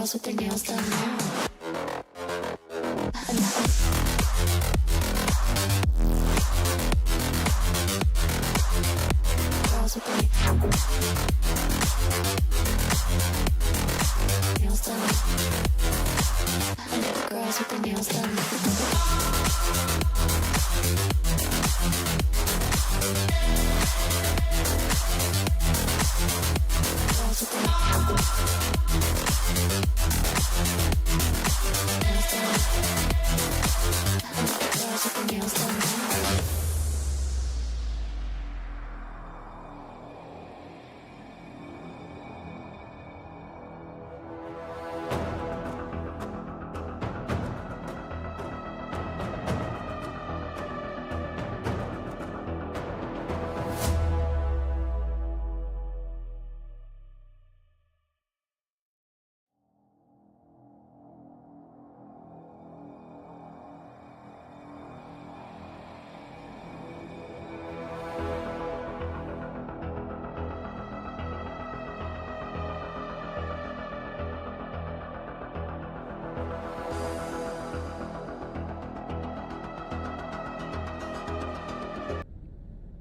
girls with their nails done now. Girls with their nails done. Girls with their nails done.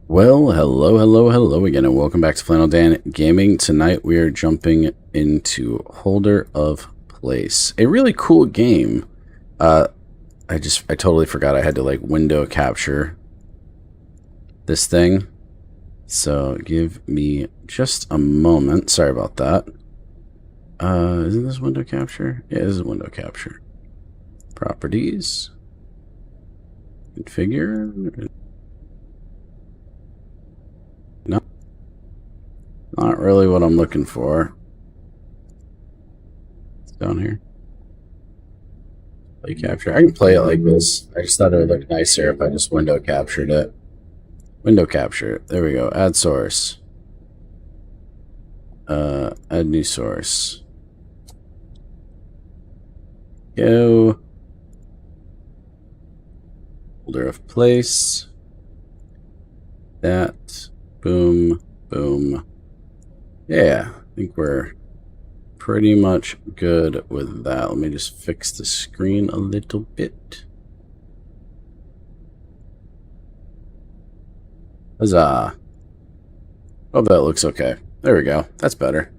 Well, hello again, and welcome back to Flannel Dan Gaming. Tonight we are jumping into Holder of Place, a really cool game. I totally forgot I had to like window capture this thing. So give me just a moment. Sorry about that. Isn't this window capture? Yeah, this is window capture. Properties. Configure. No, not really what I'm looking for. It's down here. Play capture. I can play it like this. I just thought it would look nicer if I just window captured it. Window capture. There we go. Add source. Add new source. Go. Holder of place. That. Boom, boom. Yeah, I think we're pretty much good with that. Let me just fix the screen a little bit. Huzzah. Hope that looks okay. There we go. That's better.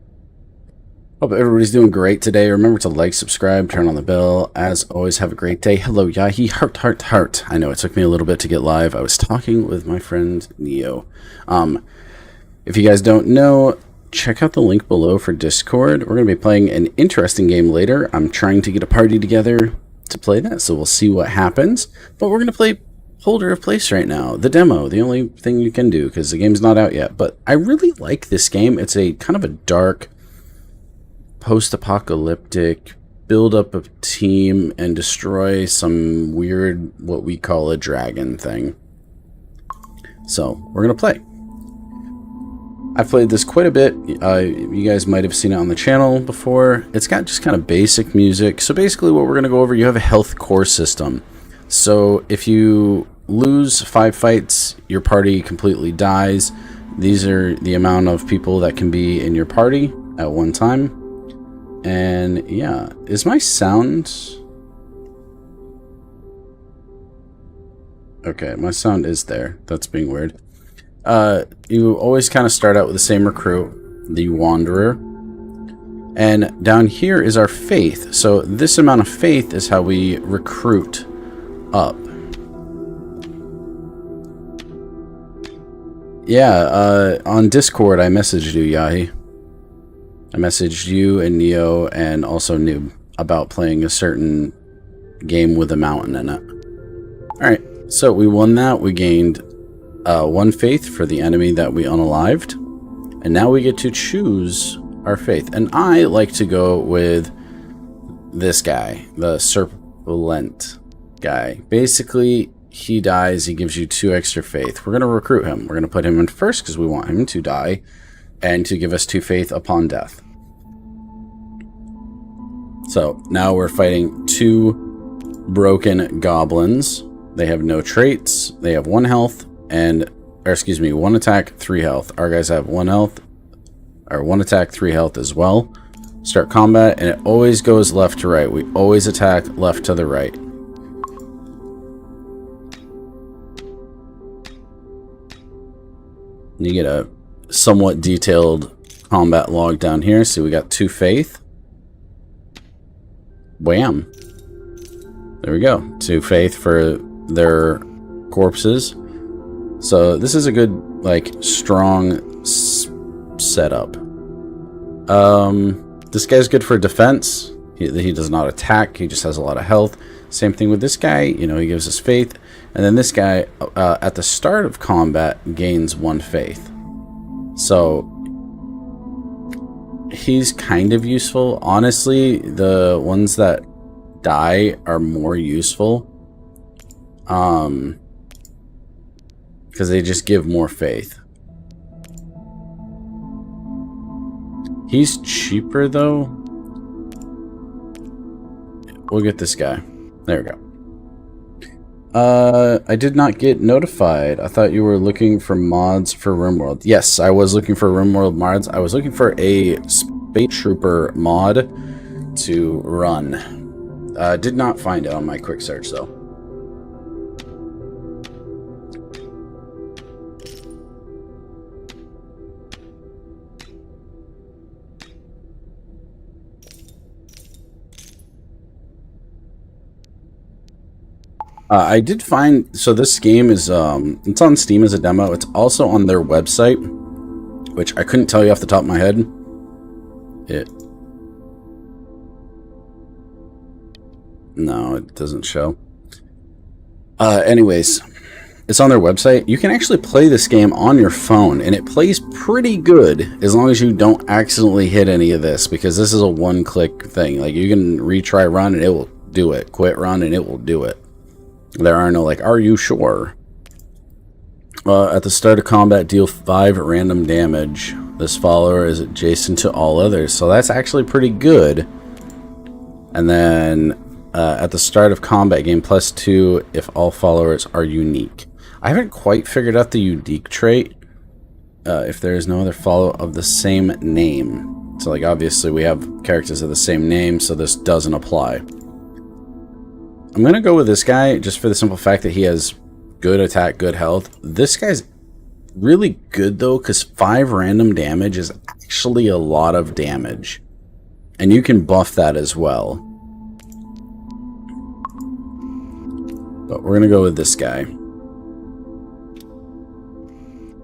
Hope everybody's doing great today. Remember to like, subscribe, turn on the bell. As always, have a great day. Hello, Yahi. Heart. I know it took me a little bit to get live. I was talking with my friend Neo. If you guys don't know, check out the link below for Discord. We're going to be playing an interesting game later. I'm trying to get a party together to play that, so we'll see what happens. But we're going to play Holder of Place right now. The demo, the only thing you can do, because the game's not out yet. But I really like this game. It's a kind of a dark, post-apocalyptic, build up a team and destroy some weird, what we call a dragon thing. So, we're going to play. I've played this quite a bit. You guys might have seen it on the channel before. It's got just kind of basic music. So basically what we're going to go over, you have a health core system. So if you lose 5 fights, your party completely dies. These are the amount of people that can be in your party at one time. And yeah, is my sound... Okay, my sound is there. That's being weird. You always kind of start out with the same recruit, the Wanderer. And down here is our faith. So this amount of faith is how we recruit up. Yeah, on Discord I messaged you, Yahi. I messaged you and Neo and also Noob about playing a certain game with a mountain in it. Alright, so we won that. We gained 1 faith for the enemy that we unalived. And now we get to choose our faith. And I like to go with this guy, the Serpulent guy. Basically, he dies, he gives you 2 extra faith. We're going to recruit him. We're going to put him in first because we want him to die and to give us 2 faith upon death. So now we're fighting 2 broken goblins. They have no traits. They have 1 health and, or excuse me, 1 attack, 3 health. Our guys have 1 health, or 1 attack, 3 health as well. Start combat, and it always goes left to right. We always attack left to the right. You get a somewhat detailed combat log down here. See, we got 2 faith. Wham. There we go. 2 faith for their corpses. So this is a good, like, strong setup. This guy's good for defense. He does not attack. He just has a lot of health. Same thing with this guy. You know, he gives us faith. And then this guy, at the start of combat, gains 1 faith. So he's kind of useful. Honestly, the ones that die are more useful. Because they just give more faith. He's cheaper, though. We'll get this guy. There we go. I did not get notified. I thought you were looking for mods for RimWorld. Yes, I was looking for RimWorld mods. I was looking for a Space Trooper mod to run. Did not find it on my quick search, though. I did find, so this game is, it's on Steam as a demo. It's also on their website, which I couldn't tell you off the top of my head. No, it doesn't show. Anyways, it's on their website. You can actually play this game on your phone, and it plays pretty good as long as you don't accidentally hit any of this, because this is a one-click thing. Like, you can retry run, and it will do it. Quit run, and it will do it. There are no, like, are you sure? At the start of combat, deal 5 random damage. This follower is adjacent to all others. So that's actually pretty good. And then at the start of combat, gain +2 if all followers are unique. I haven't quite figured out the unique trait. If there is no other follower of the same name. So, like, obviously we have characters of the same name, so this doesn't apply. I'm going to go with this guy just for the simple fact that he has good attack, good health. This guy's really good, though, because 5 random damage is actually a lot of damage. And you can buff that as well. But we're going to go with this guy.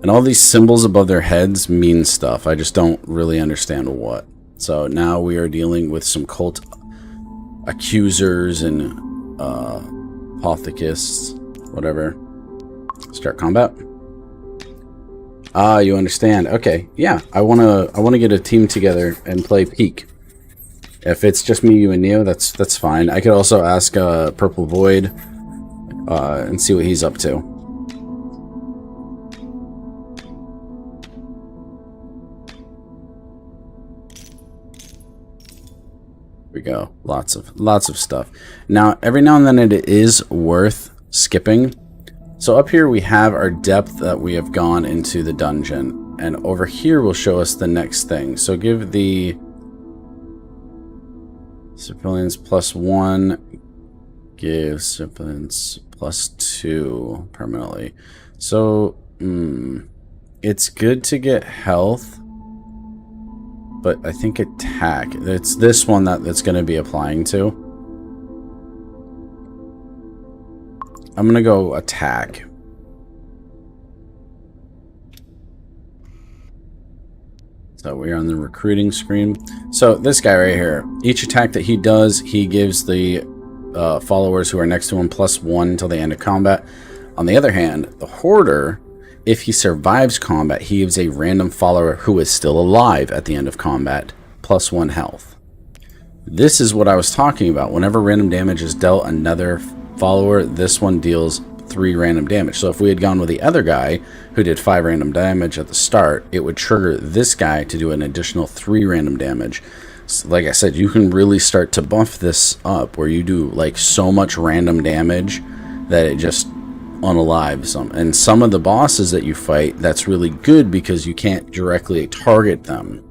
And all these symbols above their heads mean stuff. I just don't really understand what. So now we are dealing with some cult accusers and apothekists, whatever. Start combat. Ah, you understand. Okay, yeah. I wanna get a team together and play Peak. If it's just me, you, and Neo, that's fine. I could also ask Purple Void and see what he's up to. We go. Lots of stuff. Now, every now and then it is worth skipping. So up here we have our depth that we have gone into the dungeon, and over here will show us the next thing. So give the civilians +1, give civilians +2 permanently. So it's good to get health. But I think attack, it's this one that's going to be applying to. I'm going to go attack. So we're on the recruiting screen. So this guy right here, each attack that he does, he gives the followers who are next to him +1 until the end of combat. On the other hand, the Hoarder, if he survives combat, he gives a random follower who is still alive at the end of combat +1 health. This is what I was talking about. Whenever random damage is dealt another follower, this one deals 3 random damage. So if we had gone with the other guy who did 5 random damage at the start, it would trigger this guy to do an additional 3 random damage. So like I said, you can really start to buff this up where you do like so much random damage that it just unalive some. And some of the bosses that you fight, that's really good because you can't directly target them.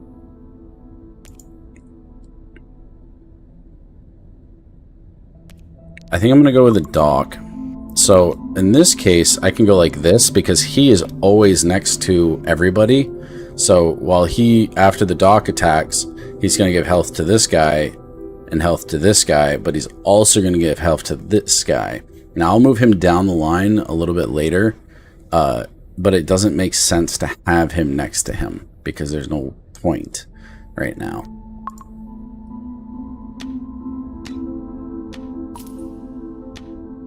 I think I'm going to go with the doc. So in this case, I can go like this because he is always next to everybody. So while he, after the doc attacks, he's going to give health to this guy and health to this guy, but he's also going to give health to this guy. Now I'll move him down the line a little bit later, but it doesn't make sense to have him next to him because there's no point right now.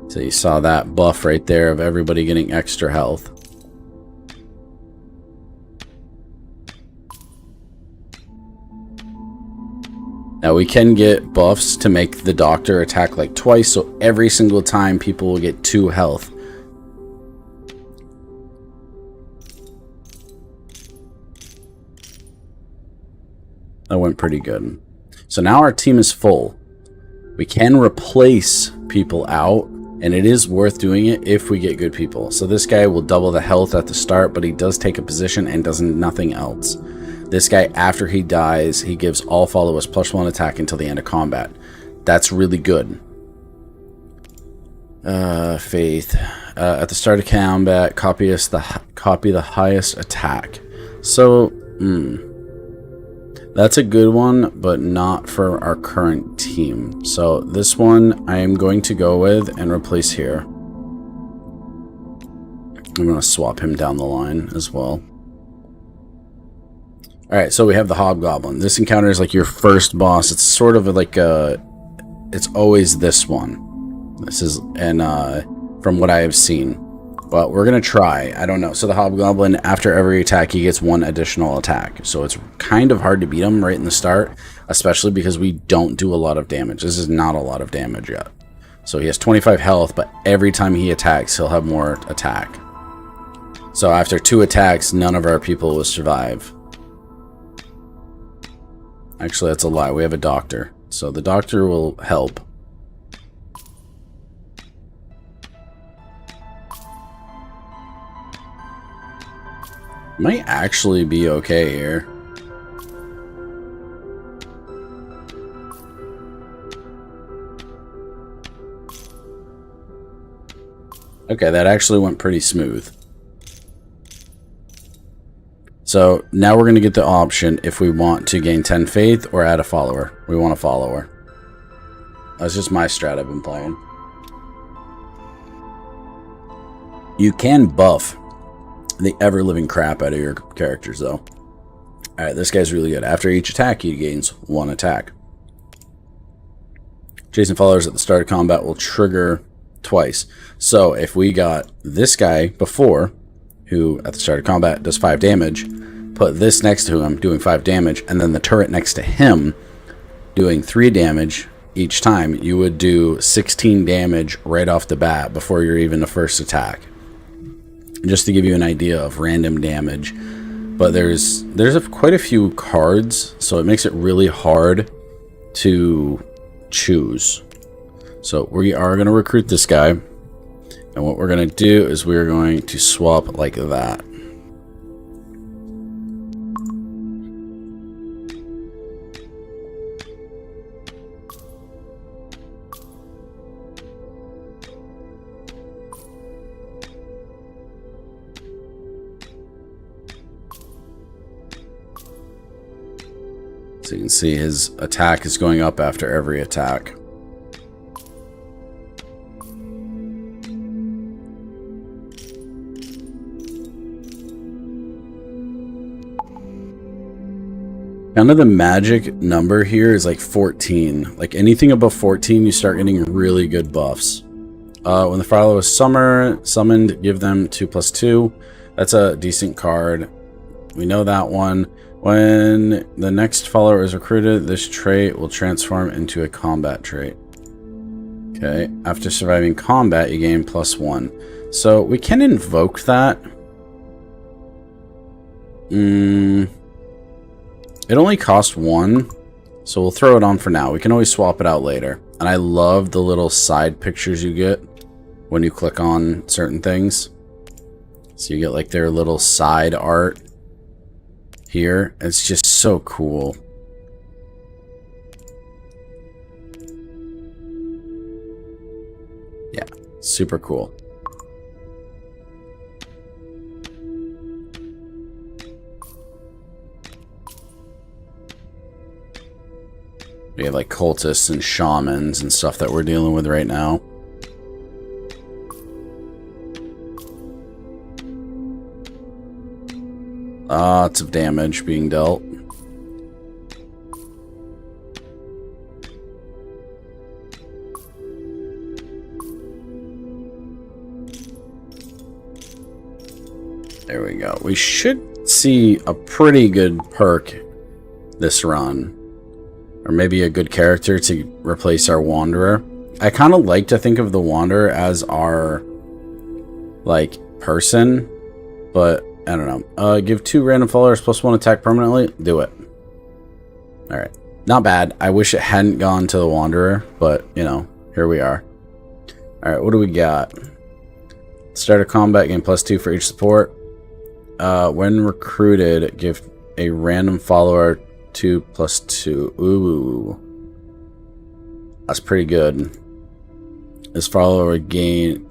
So you saw that buff right there of everybody getting extra health. Now we can get buffs to make the doctor attack like twice, so every single time people will get 2 health. That went pretty good. So now our team is full. We can replace people out, and it is worth doing it if we get good people. So this guy will double the health at the start, but he does take a position and does nothing else. This guy, after he dies, he gives all followers +1 attack until the end of combat. That's really good. Faith. At the start of combat, copy the highest attack. So, that's a good one, but not for our current team. So this one I am going to go with and replace here. I'm going to swap him down the line as well. Alright, so we have the Hobgoblin. This encounter is like your first boss. It's sort of like it's always this one. This is, and from what I have seen. But we're going to try. I don't know. So the Hobgoblin, after every attack, he gets 1 additional attack. So it's kind of hard to beat him right in the start, especially because we don't do a lot of damage. This is not a lot of damage yet. So he has 25 health, but every time he attacks, he'll have more attack. So after 2 attacks, none of our people will survive. Actually, that's a lie. We have a doctor. So the doctor will help. Might actually be okay here. Okay, that actually went pretty smooth. So now we're going to get the option if we want to gain 10 faith or add a follower. We want a follower. That's just my strat I've been playing. You can buff the ever-living crap out of your characters, though. Alright, this guy's really good. After each attack, he gains 1 attack. Chasing followers at the start of combat will trigger twice. So if we got this guy before, who at the start of combat does 5 damage, put this next to him doing 5 damage, and then the turret next to him doing 3 damage each time, you would do 16 damage right off the bat before you're even the first attack. Just to give you an idea of random damage. But there's quite a few cards, so it makes it really hard to choose. So we are going to recruit this guy, and what we're going to do is we're going to swap like that. So you can see his attack is going up after every attack. Kind of the magic number here is like 14. Like anything above 14, you start getting really good buffs. When the follower is summoned, give them 2+2. That's a decent card. We know that one. When the next follower is recruited, this trait will transform into a combat trait. Okay, after surviving combat, you gain +1. So we can invoke that. It only costs 1, so we'll throw it on for now. We can always swap it out later. And I love the little side pictures you get when you click on certain things. So you get like their little side art here. It's just so cool. Super cool. We have like cultists and shamans and stuff that we're dealing with right now. Lots of damage being dealt. There we go. We should see a pretty good perk this run. Or maybe a good character to replace our Wanderer. I kind of like to think of the Wanderer as our, like, person. But, I don't know. Give 2 random followers +1 attack permanently. Do it. Alright. Not bad. I wish it hadn't gone to the Wanderer. But, you know, here we are. Alright, what do we got? Start of combat, gain +2 for each support. When recruited, give a random follower 2 + 2. Ooh. That's pretty good. This follower would gain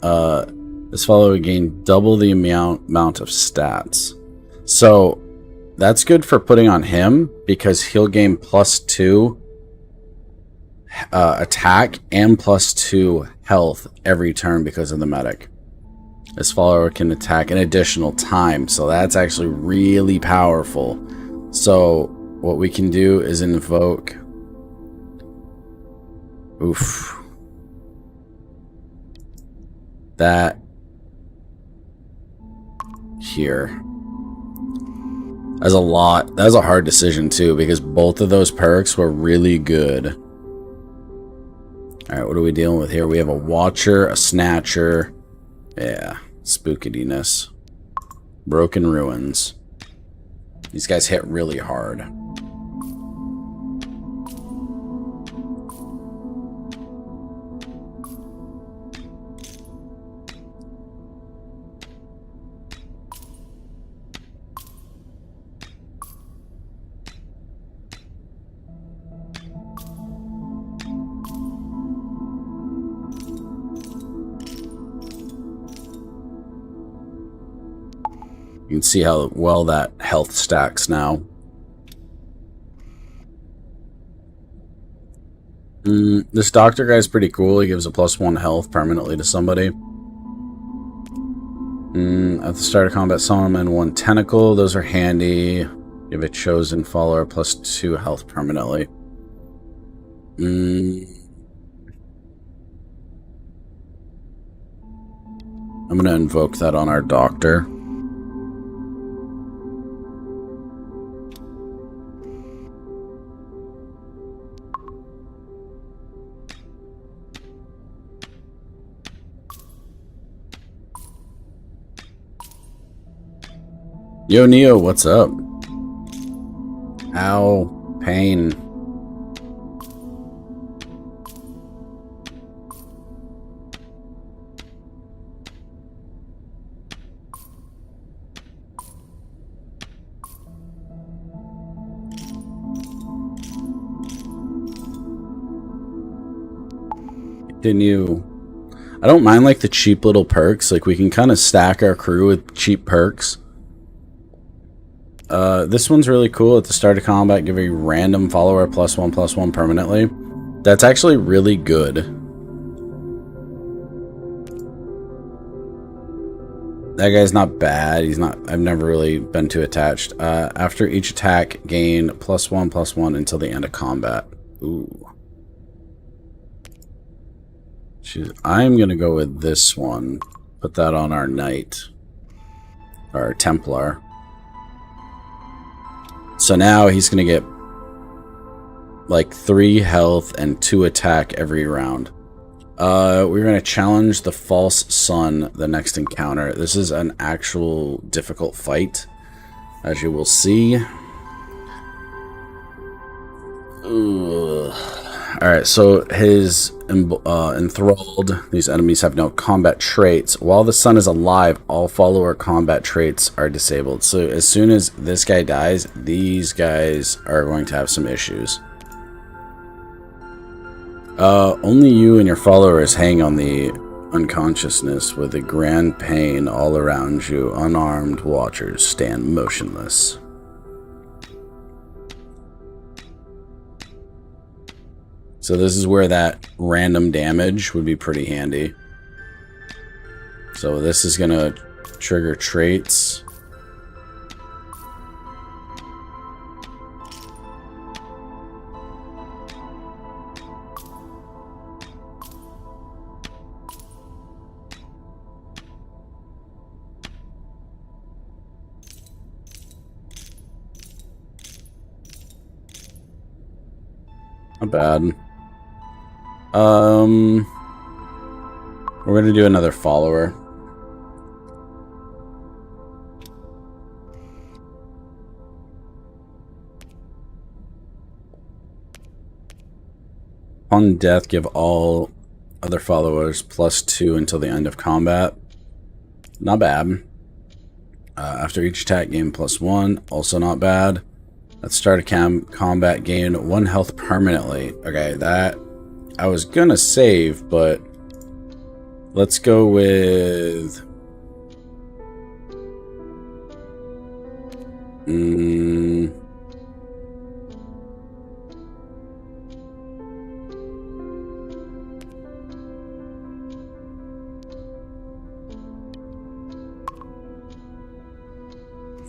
double the amount of stats. So that's good for putting on him because he'll gain +2 attack and +2 health every turn because of the medic. This follower can attack an additional time, so that's actually really powerful. So what we can do is invoke... Oof. That... here. That's a lot. That was a hard decision too, because both of those perks were really good. Alright, what are we dealing with here? We have a Watcher, a Snatcher. Yeah, spookidiness. Broken Ruins. These guys hit really hard. You can see how well that health stacks now. This doctor guy's pretty cool. He gives a +1 health permanently to somebody. At the start of combat, summon 1 tentacle. Those are handy. Give a chosen follower +2 health permanently. I'm gonna invoke that on our doctor. Yo, Neo, what's up? Ow, pain. Continue. I don't mind like the cheap little perks. Like we can kind of stack our crew with cheap perks. This one's really cool. At the start of combat, give a random follower +1/+1 permanently. That's actually really good. That guy's not bad. He's not... I've never really been too attached. After each attack, gain +1/+1 until the end of combat. Ooh. I'm gonna go with this one. Put that on our Knight. Our Templar. So now he's going to get like 3 health and 2 attack every round. We're going to challenge the False Sun the next encounter. This is an actual difficult fight, as you will see. Alright, so his enthralled, these enemies have no combat traits. While the sun is alive, all follower combat traits are disabled. So as soon as this guy dies, these guys are going to have some issues. Only you and your followers hang on the unconsciousness with a grand pain all around you. Unarmed watchers stand motionless. So this is where that random damage would be pretty handy. So this is going to trigger traits. Not bad. We're going to do another follower. Upon death, give all other followers +2 until the end of combat. Not bad. After each attack, gain +1. Also not bad. At the start of combat, gain 1 health permanently. Okay, that I was gonna save, but let's go with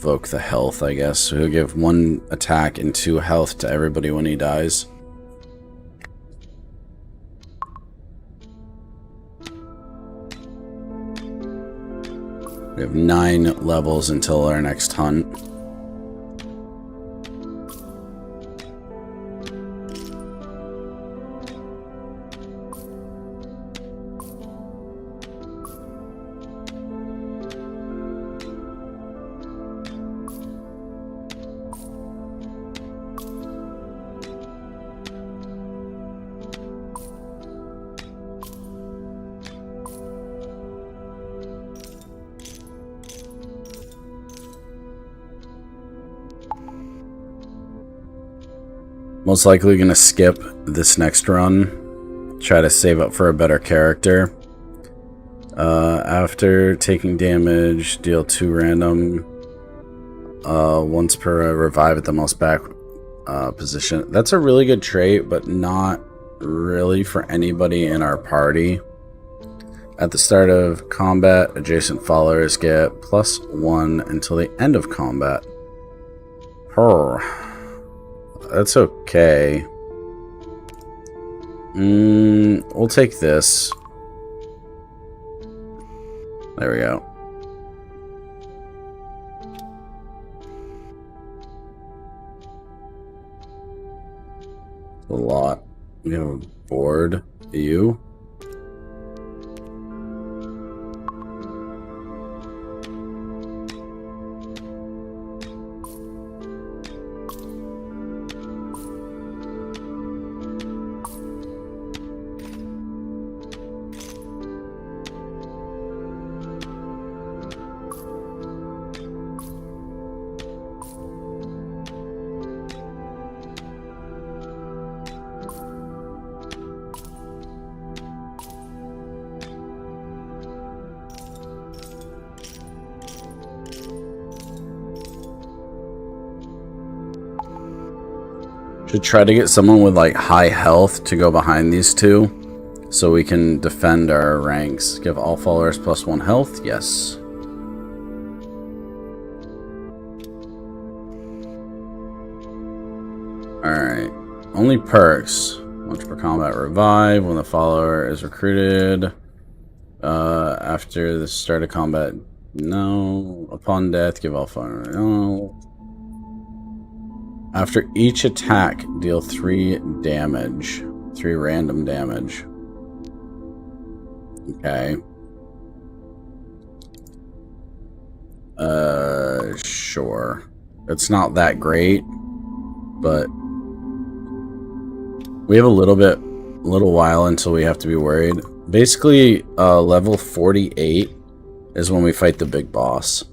evoke the health, I guess. So he'll give 1 attack and 2 health to everybody when he dies. We have 9 levels until our next hunt. Most likely gonna skip this next run. Try to save up for a better character. After taking damage, deal 2 random. Once per revive at the most back position. That's a really good trait, but not really for anybody in our party. At the start of combat, adjacent followers get +1 until the end of combat. That's okay. We'll take this. There we go. A lot. We have a board. You. Should try to get someone with like high health to go behind these two so we can defend our ranks. Give all followers +1 health. Yes. Alright. Only perks. Once per combat revive when the follower is recruited. After the start of combat. No. Upon death, give all followers. No. After each attack, deal 3 damage. 3 random damage. Okay. Sure. It's not that great, but we have a little while until we have to be worried. Basically, level 48 is when we fight the big boss.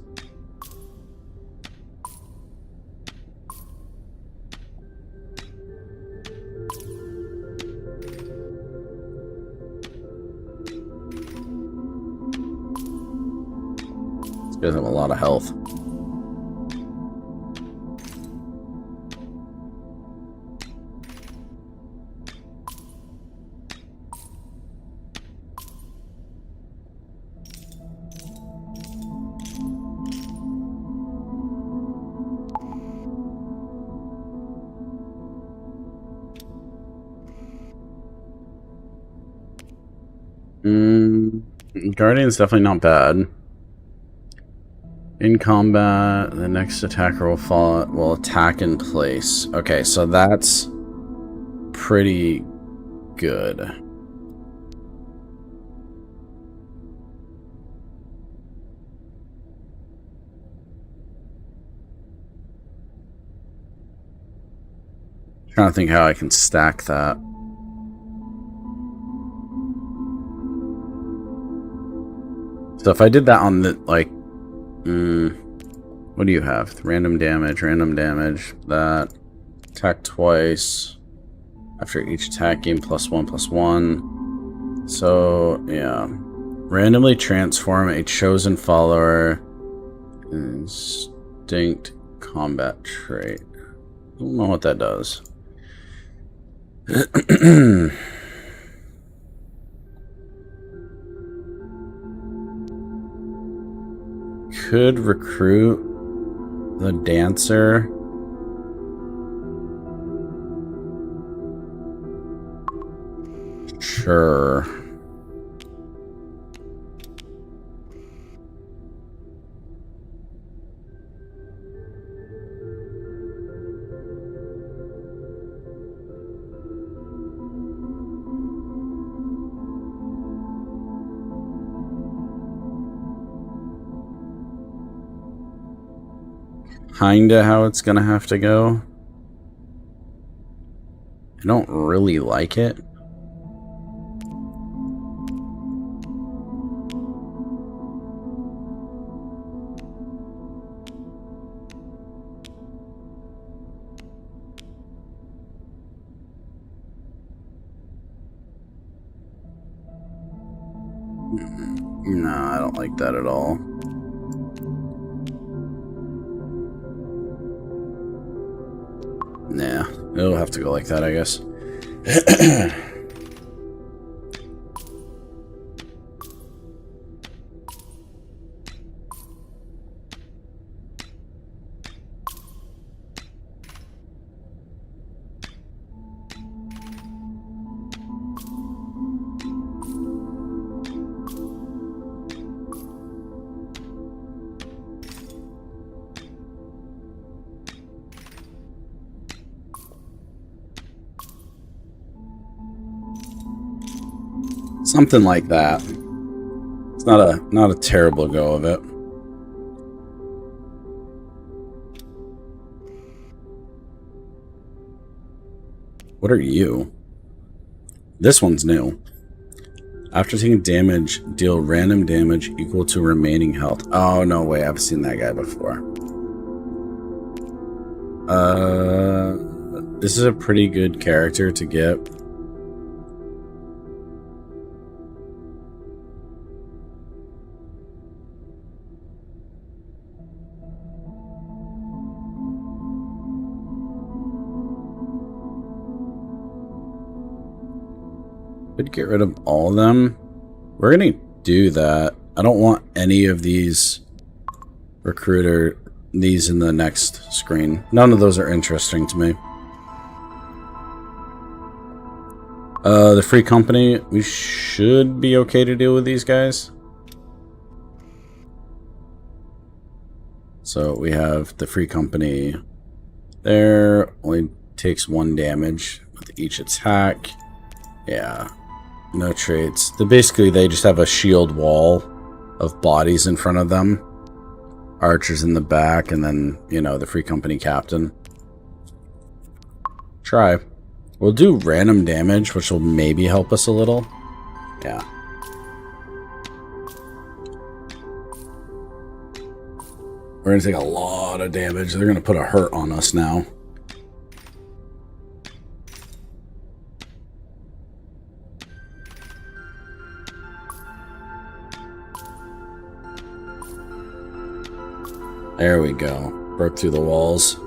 Gives him a lot of health. Guardian's definitely not bad. In combat, the next attacker will attack in place. Okay, so that's pretty good. Trying to think how I can stack that. So if I did that on the, like, what do you have? Random damage, that. Attack twice. After each attack, gain +1/+1. So, yeah. Randomly transform a chosen follower. Instinct combat trait. I don't know what that does. Could recruit the dancer. Sure. Kinda how it's gonna have to go. I don't really like it. No, I don't like that at all. Nah, it'll have to go like that, I guess. Something like that. It's not a terrible go of it. What are you? This one's new. After taking damage, deal random damage equal to remaining health. Oh, no way. I've seen that guy before. This is a pretty good character to get. Could get rid of all of them. We're gonna do that. I don't want any of these these in the next screen. None of those are interesting to me. The free company, we should be okay to deal with these guys. So we have the free company there, only takes 1 damage with each attack. Yeah. No traits. Basically, they just have a shield wall of bodies in front of them. Archers in the back, and then, you know, the free company captain. Try. We'll do random damage, which will maybe help us a little. Yeah. We're gonna take a lot of damage. They're gonna put a hurt on us now. There we go. Broke through the walls.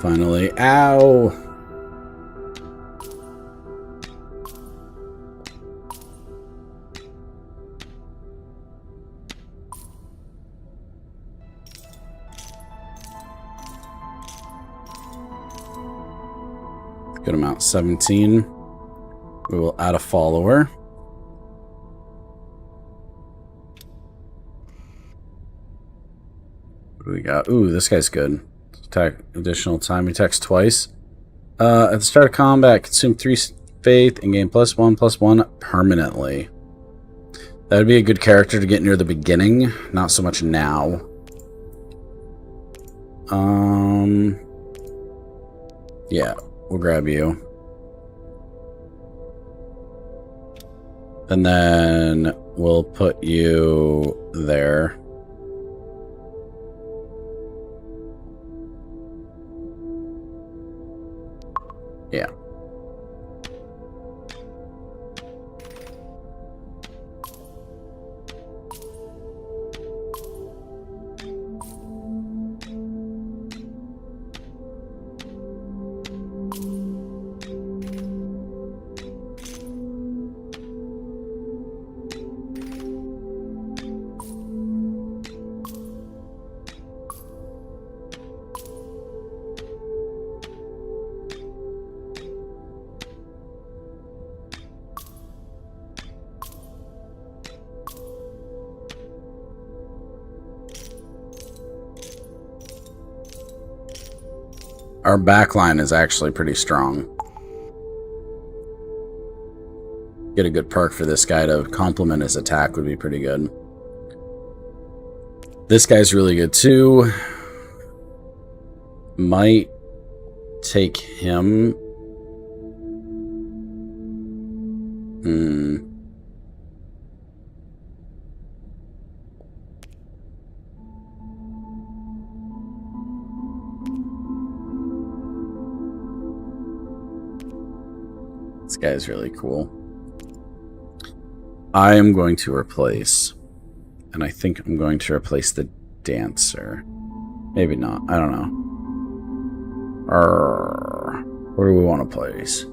Finally. Ow! Good amount. 17. We will add a follower. What do we got? Ooh, this guy's good. Attack additional time. He attacks twice. At the start of combat, consume 3 faith and gain +1/+1 permanently. That would be a good character to get near the beginning, not so much now. Yeah, we'll grab you. And then we'll put you there. Yeah. Our backline is actually pretty strong. Get a good perk for this guy to complement his attack would be pretty good. This guy's really good too. Might take him. This guy's really cool. I am going to replace, and I think I'm going to replace the dancer. Maybe not. I don't know. Where do we want to place?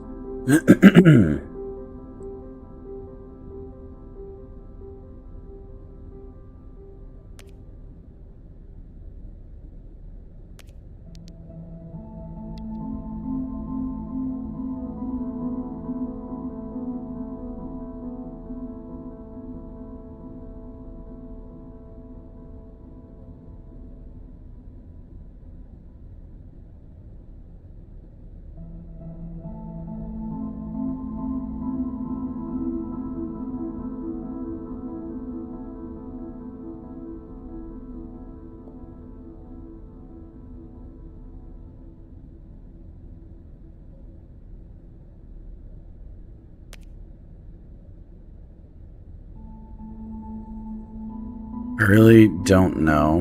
I really don't know.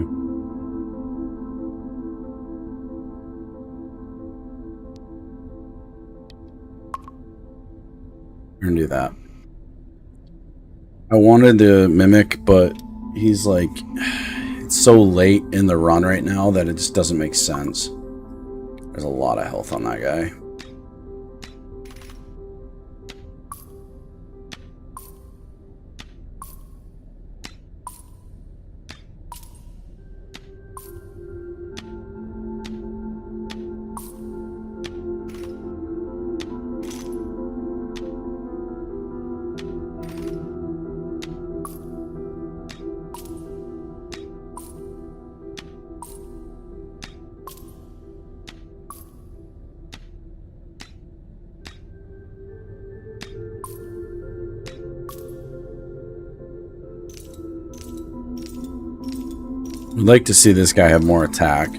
We're gonna do that. I wanted to mimic, but he's like, it's so late in the run right now that it just doesn't make sense. There's a lot of health on that guy. I'd like to see this guy have more attack.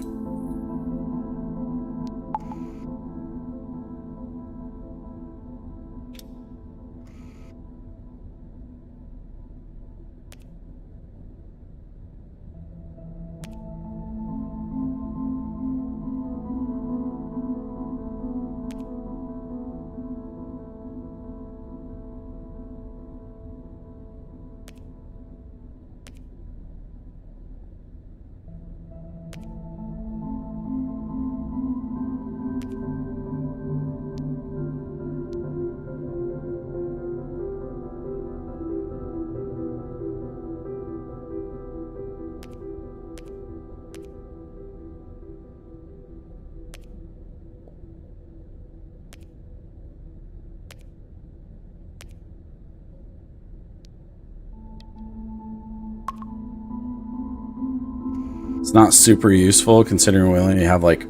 It's not super useful considering we only have like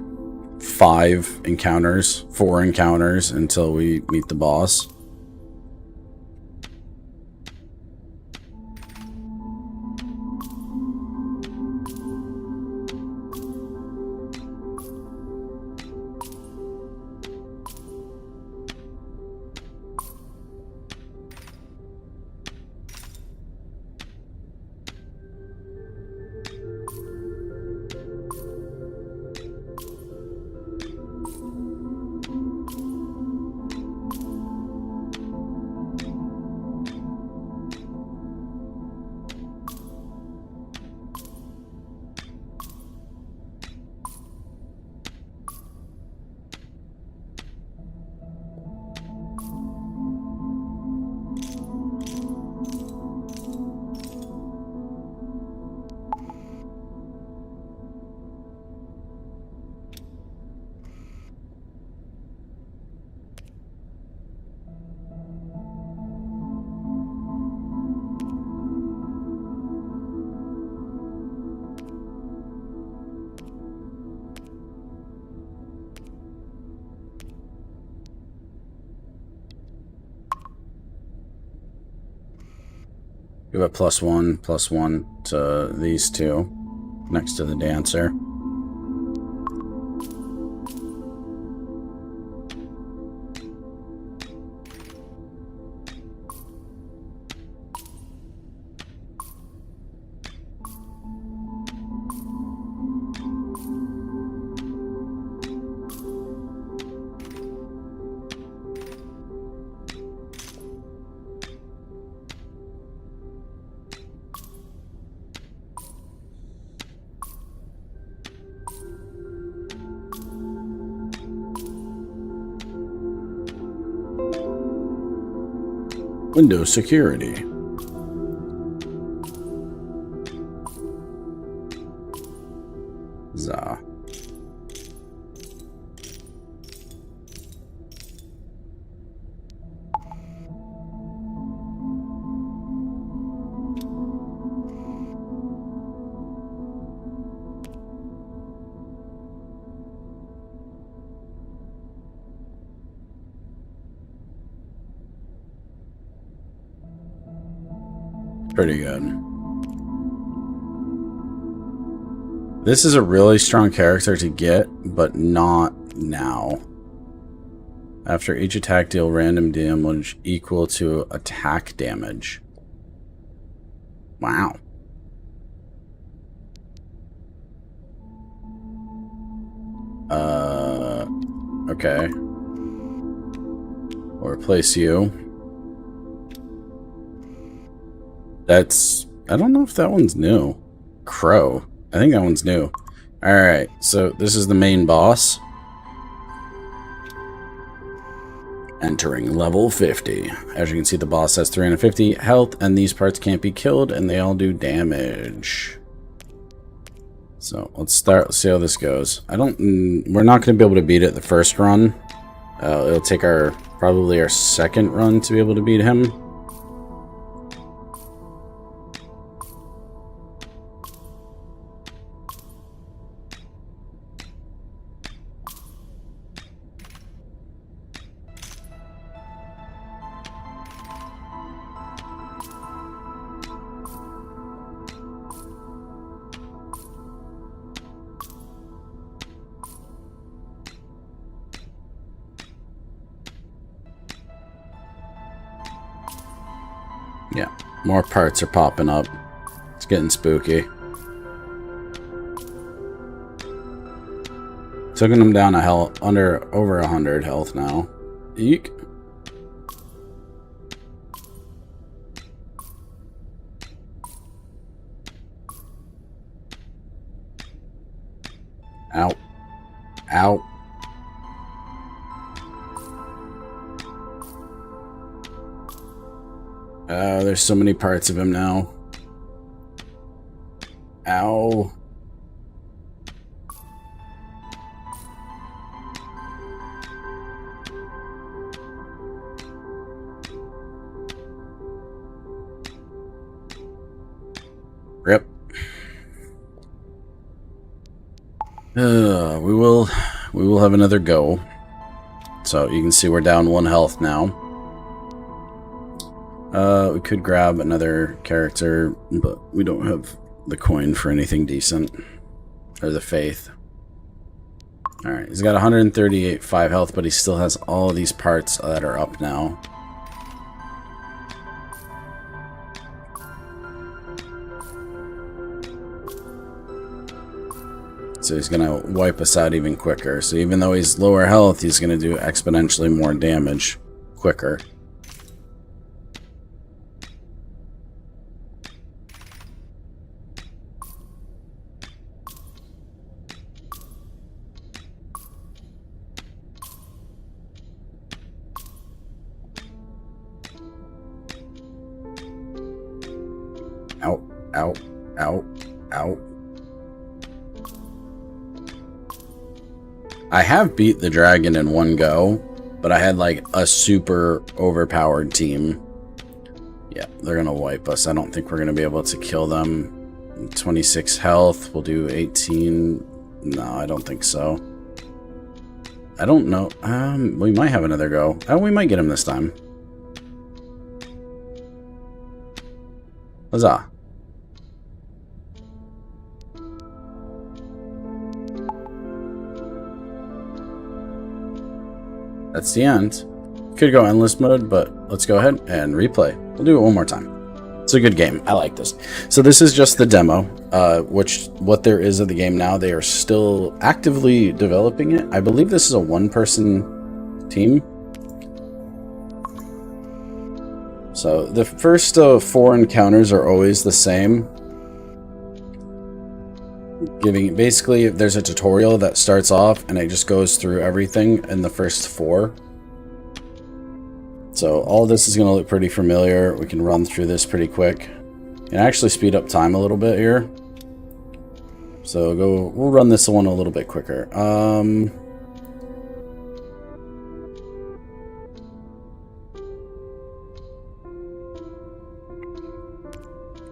4 encounters until we meet the boss. Give it +1/+1 to these two next to the dancer. Windows security. Za. Pretty good. This is a really strong character to get, but not now. After each attack, deal random damage equal to attack damage. Wow. Okay. We'll replace you. I don't know if that one's new. Crow. I think that one's new. Alright, so this is the main boss. Entering level 50. As you can see, the boss has 350 health, and these parts can't be killed, and they all do damage. So let's see how this goes. We're not going to be able to beat it the first run. It'll take probably our second run to be able to beat him. Yeah, more parts are popping up. It's getting spooky. Taking them down over 100 health now. Eek. Ow. Ow. There's so many parts of him now. Ow. Rip. We will have another go. So you can see we're down 1 health now. We could grab another character, but we don't have the coin for anything decent. Or the faith. Alright, he's got 138 5 health, but he still has all of these parts that are up now. So he's going to wipe us out even quicker. So even though he's lower health, he's going to do exponentially more damage quicker. Out, out, out, out. I have beat the dragon in 1 go, but I had like a super overpowered team. Yeah, they're gonna wipe us. I don't think we're gonna be able to kill them. 26 health, we'll do 18. No, I don't think so. I don't know. We might have another go. Oh, we might get him this time. Huzzah. That's the end. Could go endless mode, but let's go ahead and replay. We'll do it one more time. It's a good game. I like this. So this is just the demo, what there is of the game now. They are still actively developing it. I believe this is a 1-person team. So the first 4 encounters are always the same. Basically, there's a tutorial that starts off and it just goes through everything in the first 4. So all this is going to look pretty familiar. We can run through this pretty quick and actually speed up time a little bit here. So we'll run this one a little bit quicker.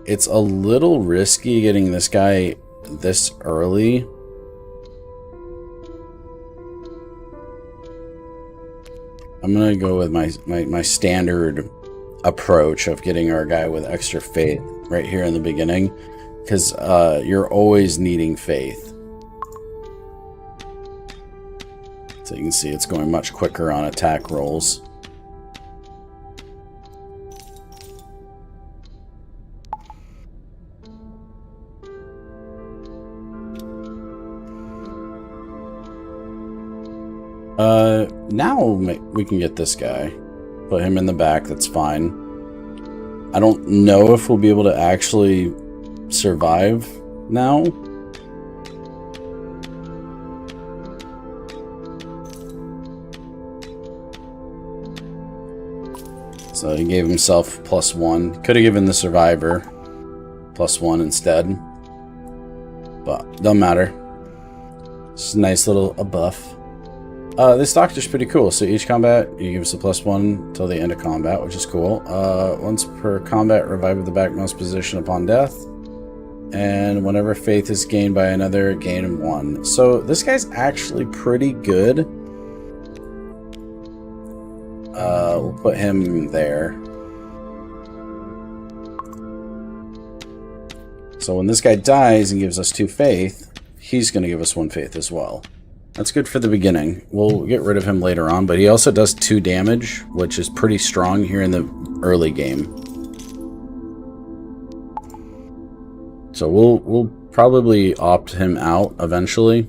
It's a little risky getting this guy this early. I'm gonna go with my standard approach of getting our guy with extra faith right here in the beginning, because you're always needing faith. So you can see it's going much quicker on attack rolls. Now we can get this guy. Put him in the back, that's fine. I don't know if we'll be able to actually survive now. So he gave himself +1. Could have given the survivor +1 instead. But doesn't matter. It's a nice little buff. This doctor's pretty cool. So each combat, you give us a +1 till the end of combat, which is cool. Once per combat, revive with the backmost position upon death. And whenever faith is gained by another, gain 1. So this guy's actually pretty good. We'll put him there. So when this guy dies and gives us 2 faith, he's going to give us 1 faith as well. That's good for the beginning. We'll get rid of him later on, but he also does 2 damage, which is pretty strong here in the early game. So we'll probably opt him out eventually.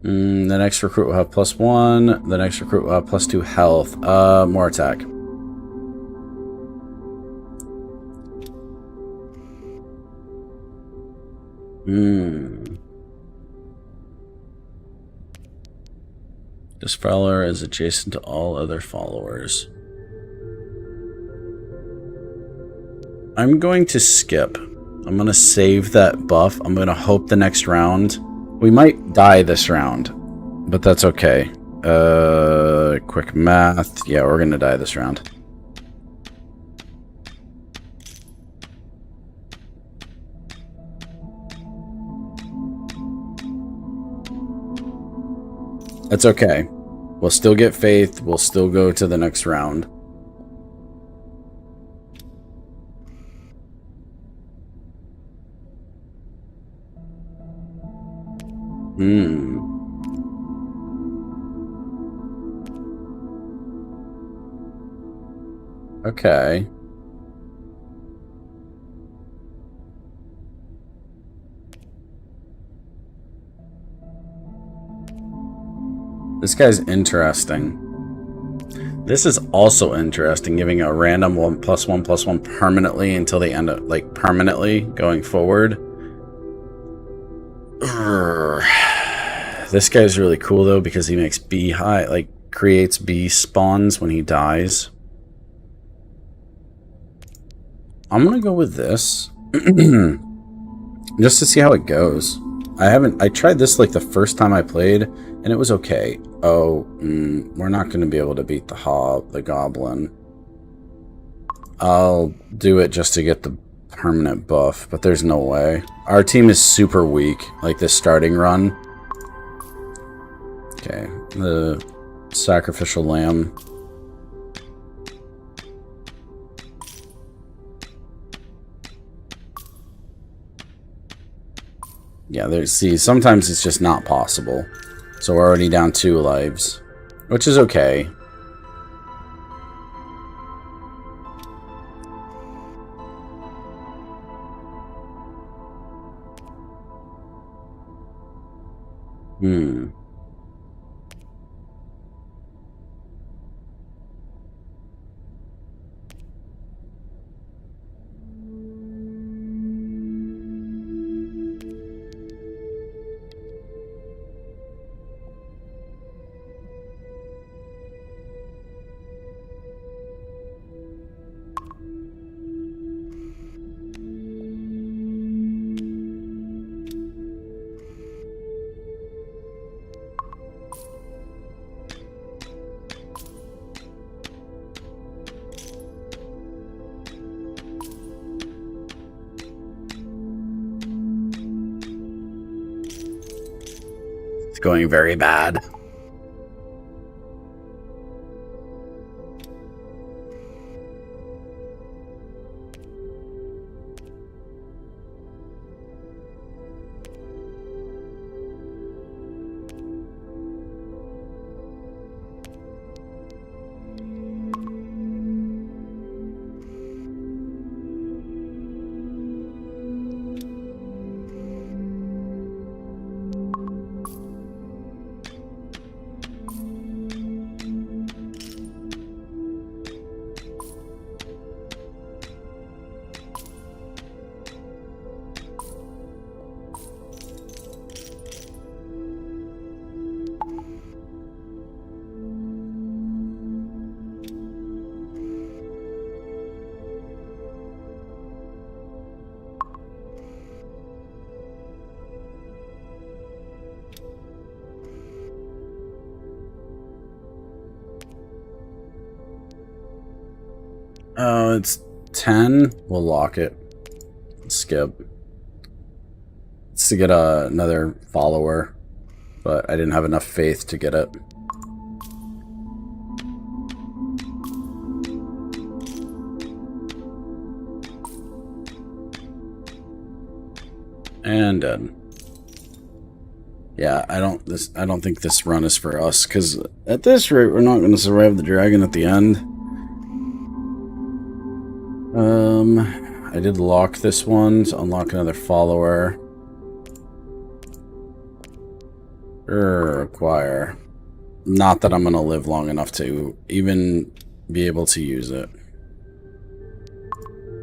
The next recruit will have +1. The next recruit will have +2 health. More attack. This follower is adjacent to all other followers. I'm going to skip. I'm going to save that buff. I'm going to hope the next round. We might die this round, but that's okay. Quick math. Yeah, we're going to die this round. That's okay. We'll still get faith. We'll still go to the next round. Okay. This guy's interesting. This is also interesting, giving a random 1+1/+1 permanently until they end up, like, permanently going forward. This guy's really cool, though, because he makes bee high, like, creates bee spawns when he dies. I'm gonna go with this. Just to see how it goes. I tried this, like, the first time I played, and it was okay. Oh, we're not going to be able to beat the goblin. I'll do it just to get the permanent buff, but there's no way. Our team is super weak, like this starting run. Okay, the sacrificial lamb. Yeah, see, sometimes it's just not possible. So we're already down 2 lives, which is okay. It's going very bad. Oh, it's 10. We'll lock it. Skip. It's to get another follower, but I didn't have enough faith to get it. And dead. Yeah, I don't think this run is for us, because at this rate we're not going to survive the dragon at the end. I did lock this one to unlock another follower. Acquire. Not that I'm going to live long enough to even be able to use it.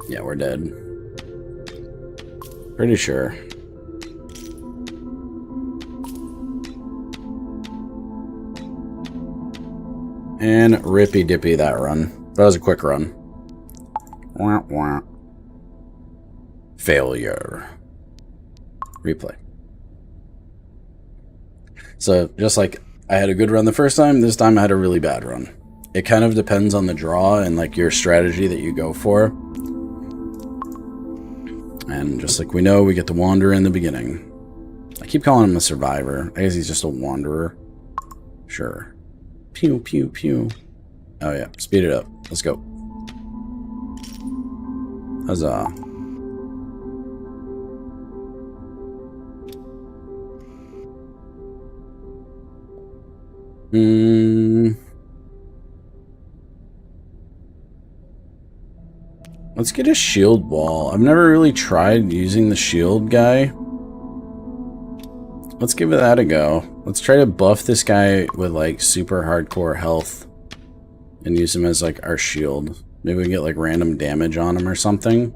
Yeah, we're dead. Pretty sure. And rippy dippy that run. That was a quick run. Wah, wah. Failure. Replay. So, just like I had a good run the first time, this time I had a really bad run. It kind of depends on the draw and like your strategy that you go for. And just like we know, we get the Wanderer in the beginning. I keep calling him a survivor. I guess he's just a wanderer. Sure. Pew, pew, pew. Oh, yeah. Speed it up. Let's go. Huzzah. Let's get a shield wall. I've never really tried using the shield guy. Let's give it that a go. Let's try to buff this guy with like super hardcore health and use him as like our shield. Maybe we can get like random damage on him or something.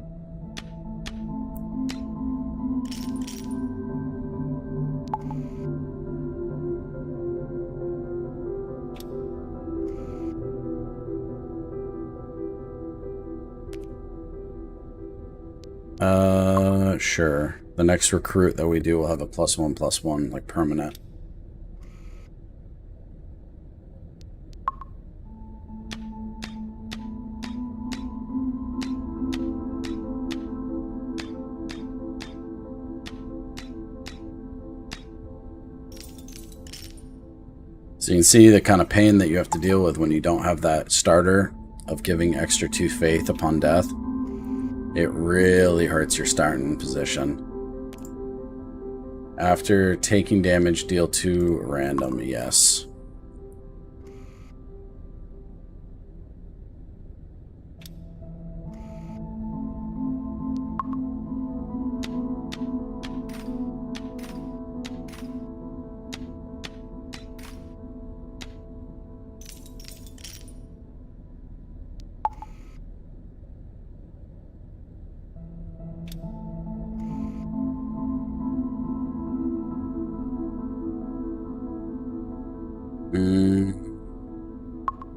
Sure. The next recruit that we do will have a +1/+1, like permanent. So you can see the kind of pain that you have to deal with when you don't have that starter of giving extra 2 faith upon death. It really hurts your starting position. After taking damage, deal 2 random, yes.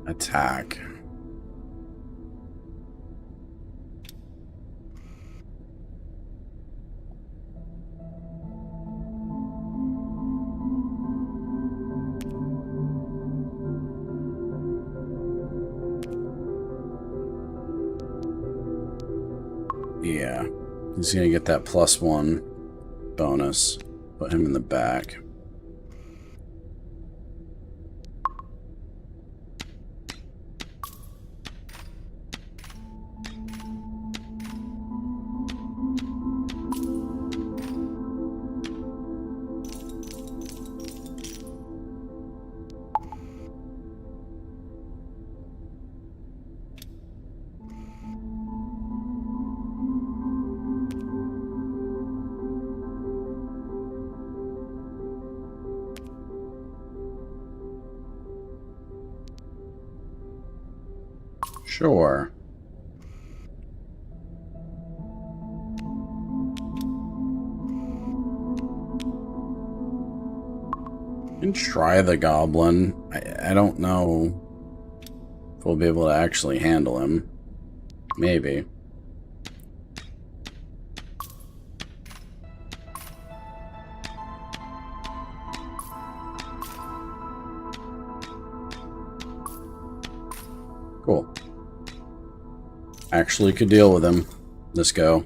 Attack. Yeah, he's gonna get that +1 bonus. Put him in the back. Sure. And try the goblin. I don't know if we'll be able to actually handle him. Maybe. Cool. Actually could deal with him. Let's go.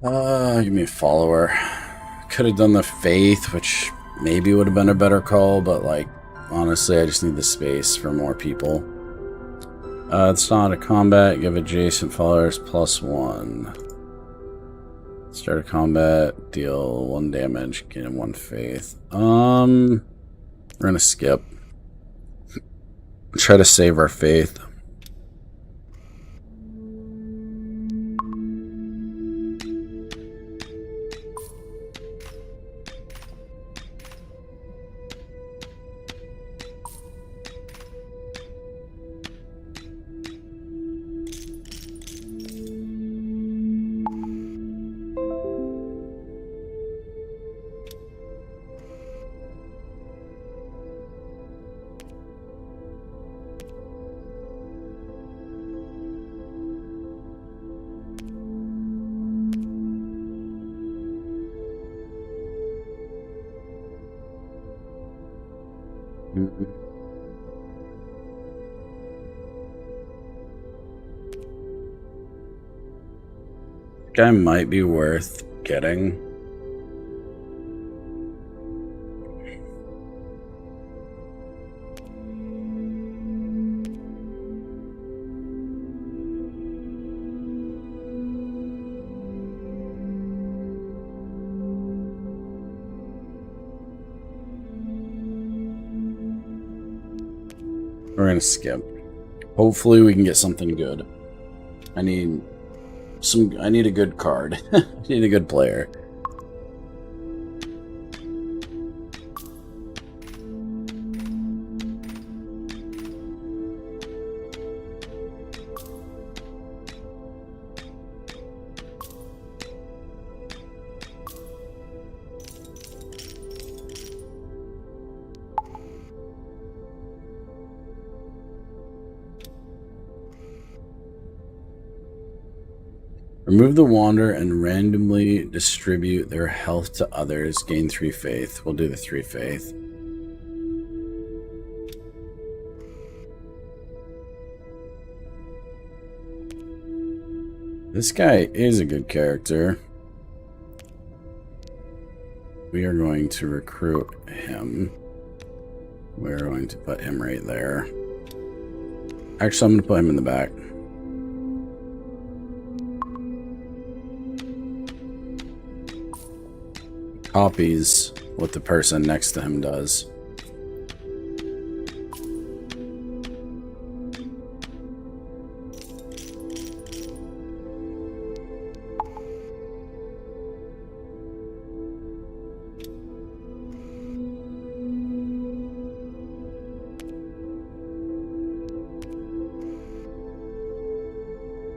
Give me a follower. Could have done the faith, which maybe would have been a better call, but like, honestly, I just need the space for more people. It's not a combat. Give adjacent followers +1. Start a combat. Deal 1 damage. Gain 1 faith. We're gonna skip. Try to save our faith. Guy might be worth getting. We're gonna skip. Hopefully we can get something good. I need a good card. I need a good player. Remove the wander and randomly distribute their health to others. Gain 3 faith. We'll do the 3 faith. This guy is a good character. We are going to recruit him. We're going to put him right there. Actually, I'm going to put him in the back. Copies what the person next to him does.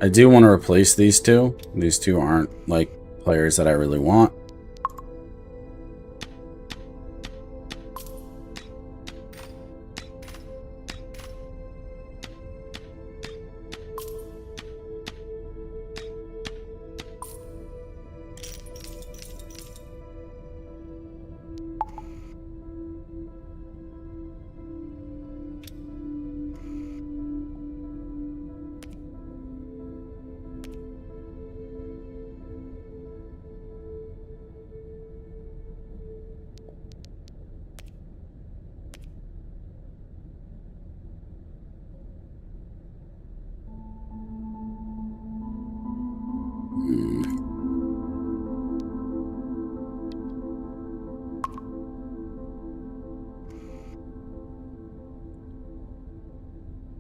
I do want to replace these two. These two aren't like players that I really want.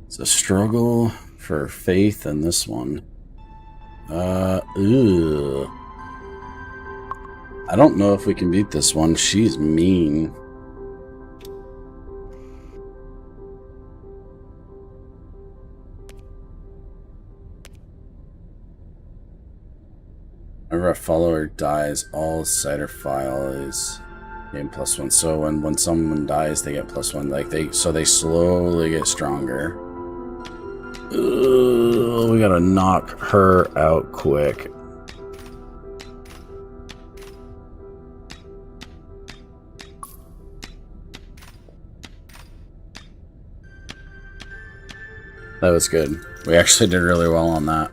It's a struggle for faith in this one. I don't know if we can beat this one. She's mean. Whenever a follower dies, all cider file is gain +1. So when someone dies, they get +1. Like they slowly get stronger. We gotta knock her out quick. That was good. We actually did really well on that.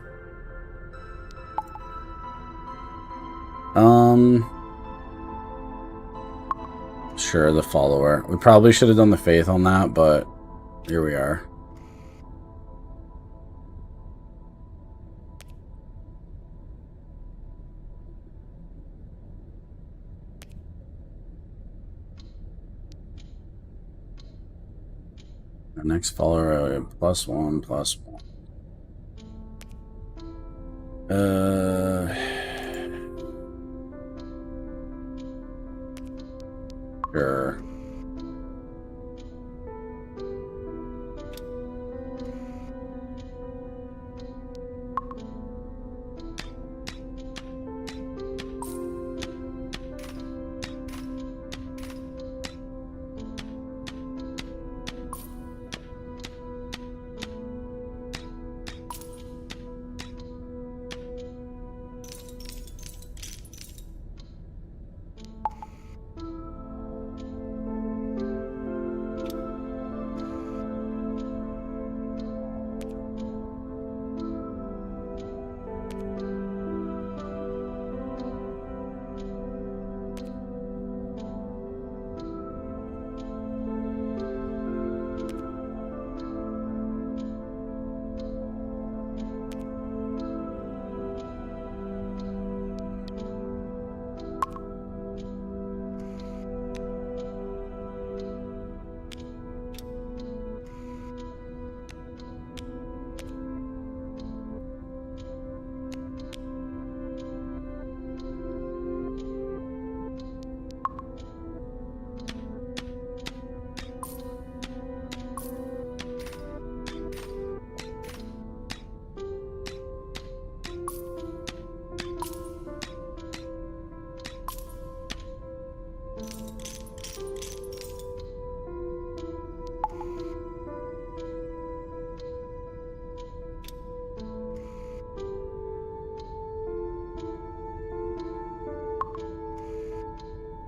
Sure, the follower. We probably should have done the faith on that, but here we are. Our next follower, +1/+1. Sure.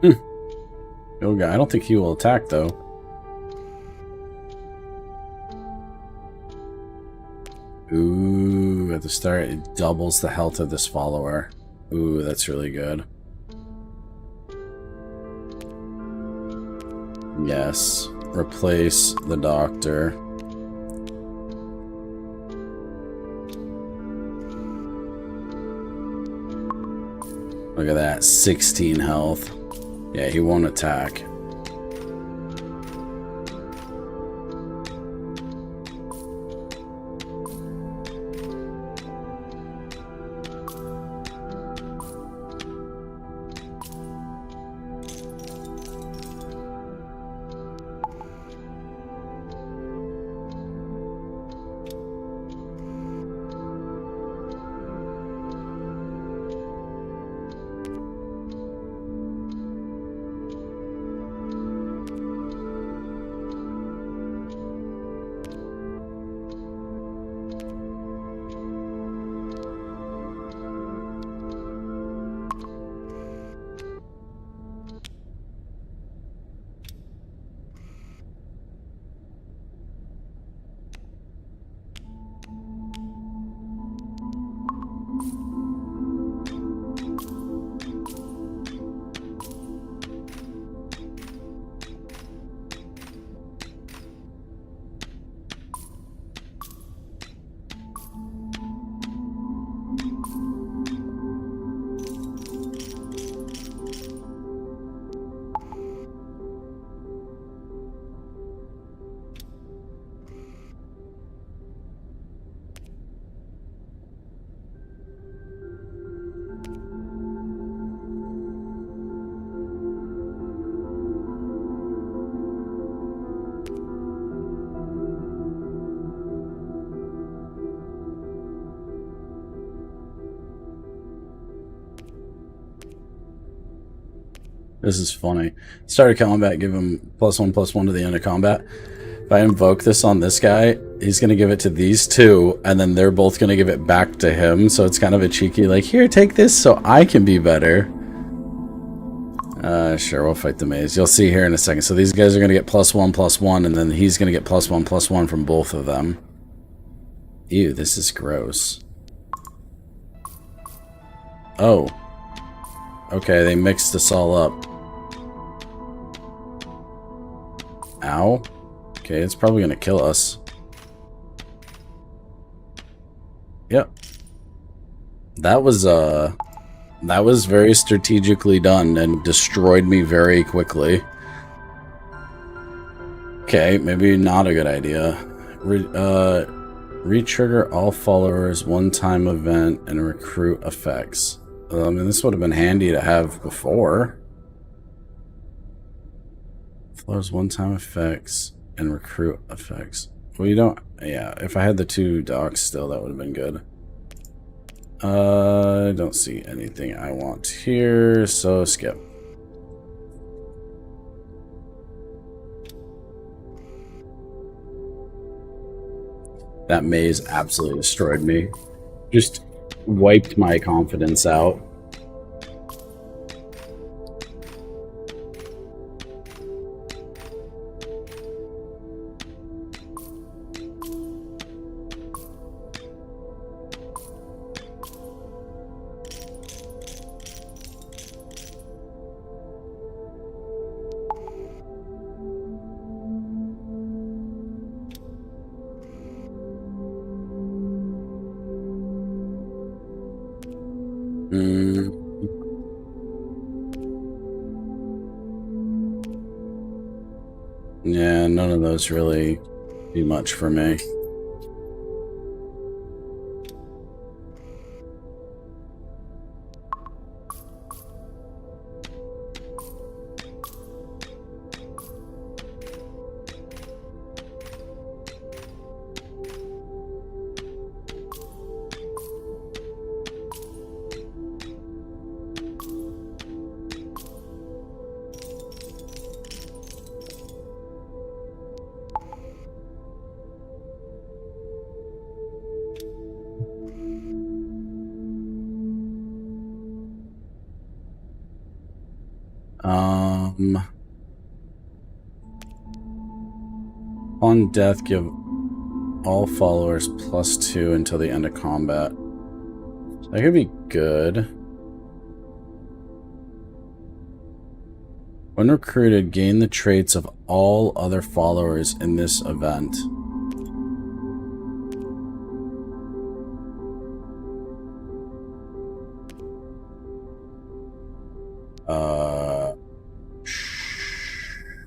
Go guy. I don't think he will attack though. Ooh, at the start it doubles the health of this follower. Ooh, that's really good. Yes. Replace the doctor. Look at that. 16 health. Yeah, he won't attack. This is funny. Start of combat, give him +1/+1 to the end of combat. If I invoke this on this guy, he's going to give it to these two, and then they're both going to give it back to him. So it's kind of a cheeky, like, here, take this so I can be better. Sure, we'll fight the maze. You'll see here in a second. So these guys are going to get +1/+1, and then he's going to get +1/+1 from both of them. Ew, this is gross. Oh. Okay, they mixed this all up. Ow. Okay, it's probably gonna kill us. Yep. That was very strategically done and destroyed me very quickly. Okay, maybe not a good idea. Re-trigger all followers, one-time event, and recruit effects. I mean, this would have been handy to have before. Followers, one-time effects, and recruit effects. Well, you don't... Yeah, if I had the two docs still, that would have been good. I don't see anything I want here, so skip. That maze absolutely destroyed me. Just wiped my confidence out. Yeah, none of those really do much for me. On death, give all followers +2 until the end of combat. That could be good. When recruited, gain the traits of all other followers in this event.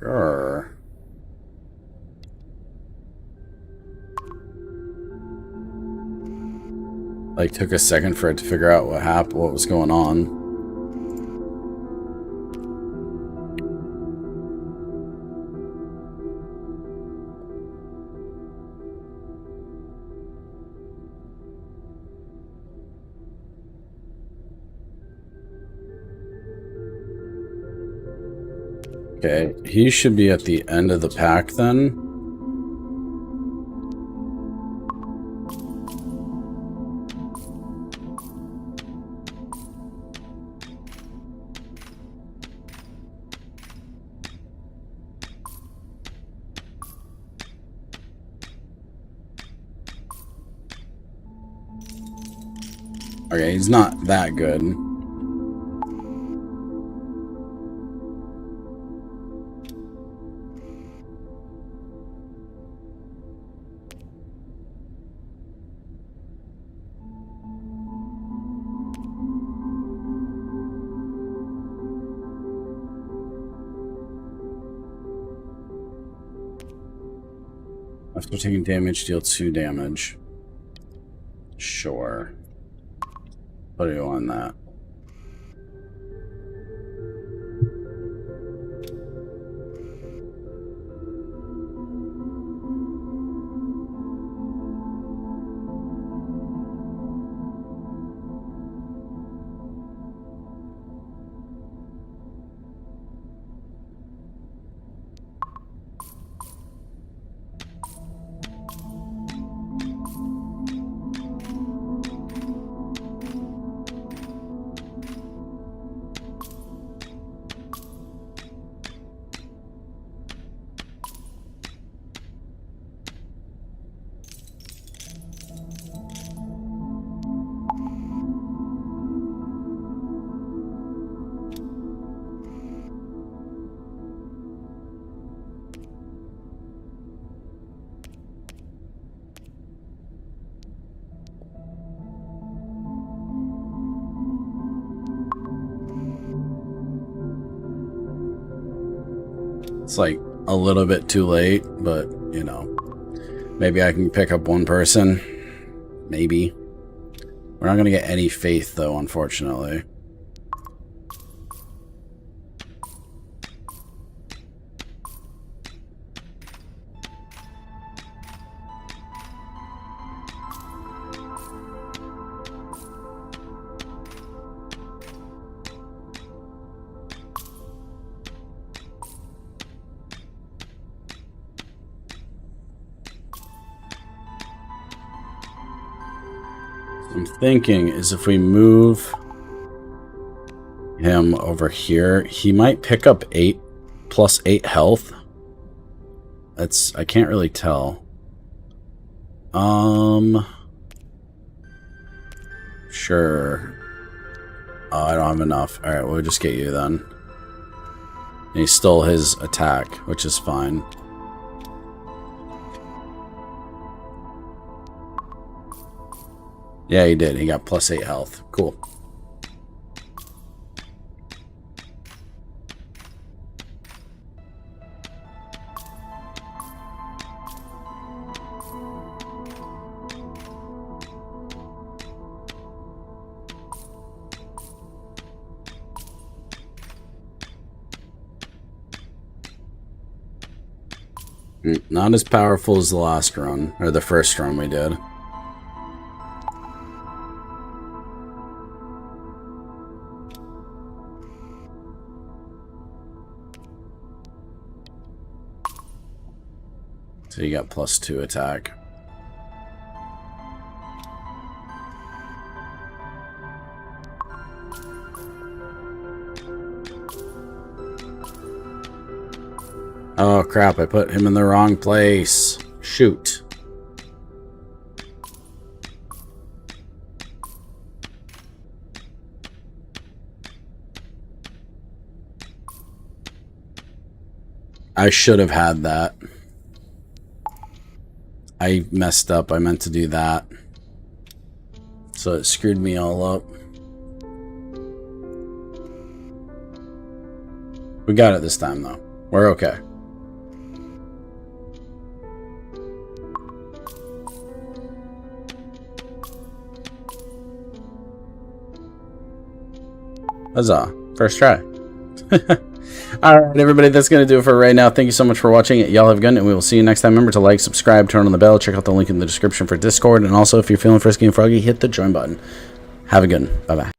Sure. Like, took a second for it to figure out what happened, what was going on. Okay, he should be at the end of the pack then. Okay, he's not that good. After taking damage, deal 2 damage. Sure. Put you on that. It's like a little bit too late, but you know, maybe I can pick up one person. Maybe. We're not going to get any faith though, unfortunately. I'm thinking is if we move him over here, he might pick up 8 plus 8 health. That's, I can't really tell. Sure. Oh, I don't have enough. Alright, we'll just get you then. And he stole his attack, which is fine. Yeah, he did. He got plus 8 health. Cool. Not as powerful as the last run, or the first run we did. So you got plus 2 attack. Oh crap, I put him in the wrong place. Shoot. I should have had that. I messed up. I meant to do that. So it screwed me all up. We got it this time, though. We're okay. Huzzah. First try. Alright, everybody, that's going to do it for right now. Thank you so much for watching it. Y'all have a good one, and we will see you next time. Remember to like, subscribe, turn on the bell, check out the link in the description for Discord, and also if you're feeling frisky and froggy, hit the join button. Have a good one. Bye-bye.